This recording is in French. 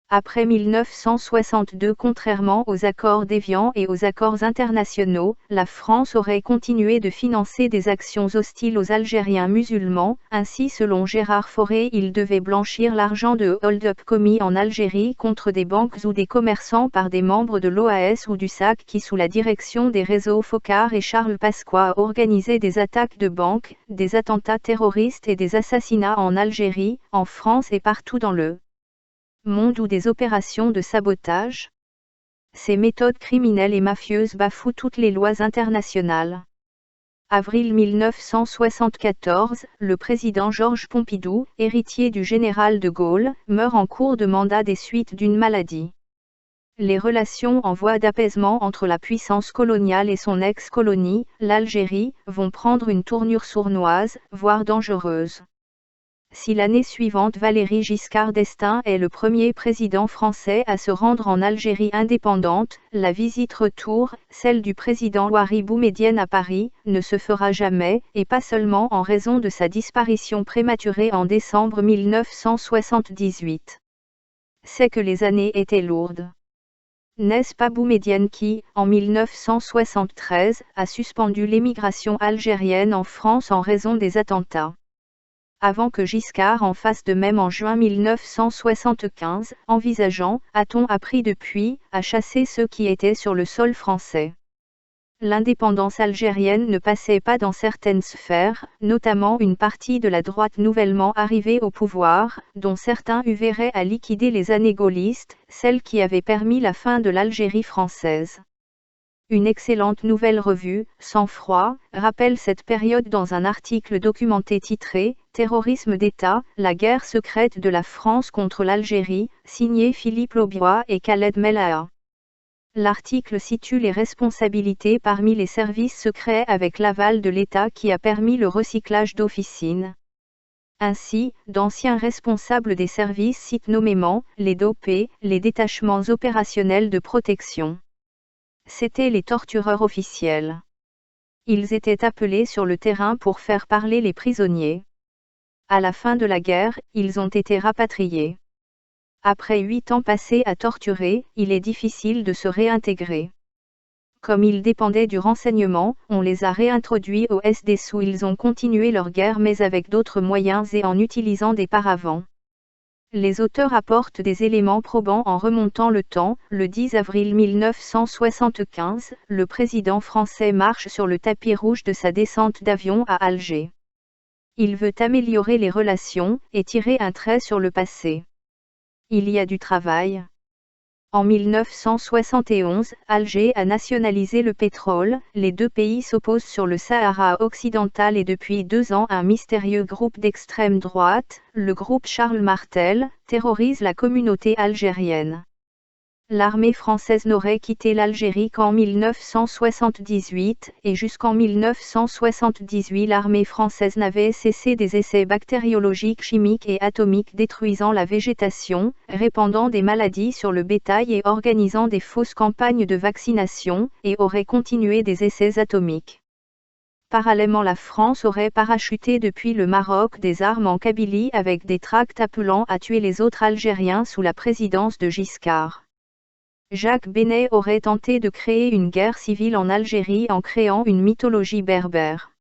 Après 1962, contrairement aux accords d'Évian et aux accords internationaux, la France aurait continué de financer des actions hostiles aux Algériens musulmans. Ainsi, selon Gérard Fauré, il devait blanchir l'argent de hold-up commis en Algérie contre des banques ou des commerçants par des membres de l'OAS ou du SAC qui, sous la direction des réseaux Foccart et Charles Pasqua, organisaient des attaques de banques, des attentats terroristes et des assassinats en Algérie, en France et partout dans le monde ou des opérations de sabotage. Ces méthodes criminelles et mafieuses bafouent toutes les lois internationales. Avril 1974, le président Georges Pompidou, héritier du général de Gaulle, meurt en cours de mandat des suites d'une maladie. Les relations en voie d'apaisement entre la puissance coloniale et son ex-colonie, l'Algérie, vont prendre une tournure sournoise, voire dangereuse. Si l'année suivante Valéry Giscard d'Estaing est le premier président français à se rendre en Algérie indépendante, la visite retour, celle du président Houari Boumedienne à Paris, ne se fera jamais, et pas seulement en raison de sa disparition prématurée en décembre 1978. C'est que les années étaient lourdes. N'est-ce pas Boumedienne qui, en 1973, a suspendu l'émigration algérienne en France en raison des attentats? Avant que Giscard en fasse de même en juin 1975, envisageant, a-t-on appris depuis, à chasser ceux qui étaient sur le sol français. L'indépendance algérienne ne passait pas dans certaines sphères, notamment une partie de la droite nouvellement arrivée au pouvoir, dont certains y verraient à liquider les années gaullistes, celles qui avaient permis la fin de l'Algérie française. Une excellente nouvelle revue, Sang Froid, rappelle cette période dans un article documenté titré « Terrorisme d'État, la guerre secrète de la France contre l'Algérie », signé Philippe Laubiot et Khaled Melaha. L'article situe les responsabilités parmi les services secrets avec l'aval de l'État qui a permis le recyclage d'officines. Ainsi, d'anciens responsables des services citent nommément les DOP, les détachements opérationnels de protection. C'étaient les tortureurs officiels. Ils étaient appelés sur le terrain pour faire parler les prisonniers. À la fin de la guerre, ils ont été rapatriés. Après 8 ans passés à torturer, il est difficile de se réintégrer. Comme ils dépendaient du renseignement, on les a réintroduits au SDS où ils ont continué leur guerre mais avec d'autres moyens et en utilisant des paravents. Les auteurs apportent des éléments probants en remontant le temps. Le 10 avril 1975, le président français marche sur le tapis rouge de sa descente d'avion à Alger. Il veut améliorer les relations et tirer un trait sur le passé. Il y a du travail. En 1971, Alger a nationalisé le pétrole, les deux pays s'opposent sur le Sahara occidental et depuis 2 ans un mystérieux groupe d'extrême droite, le groupe Charles Martel, terrorise la communauté algérienne. L'armée française n'aurait quitté l'Algérie qu'en 1978, et jusqu'en 1978 l'armée française n'avait cessé des essais bactériologiques, chimiques et atomiques détruisant la végétation, répandant des maladies sur le bétail et organisant des fausses campagnes de vaccination, et aurait continué des essais atomiques. Parallèlement, la France aurait parachuté depuis le Maroc des armes en Kabylie avec des tracts appelant à tuer les autres Algériens sous la présidence de Giscard. Jacques Benet aurait tenté de créer une guerre civile en Algérie en créant une mythologie berbère.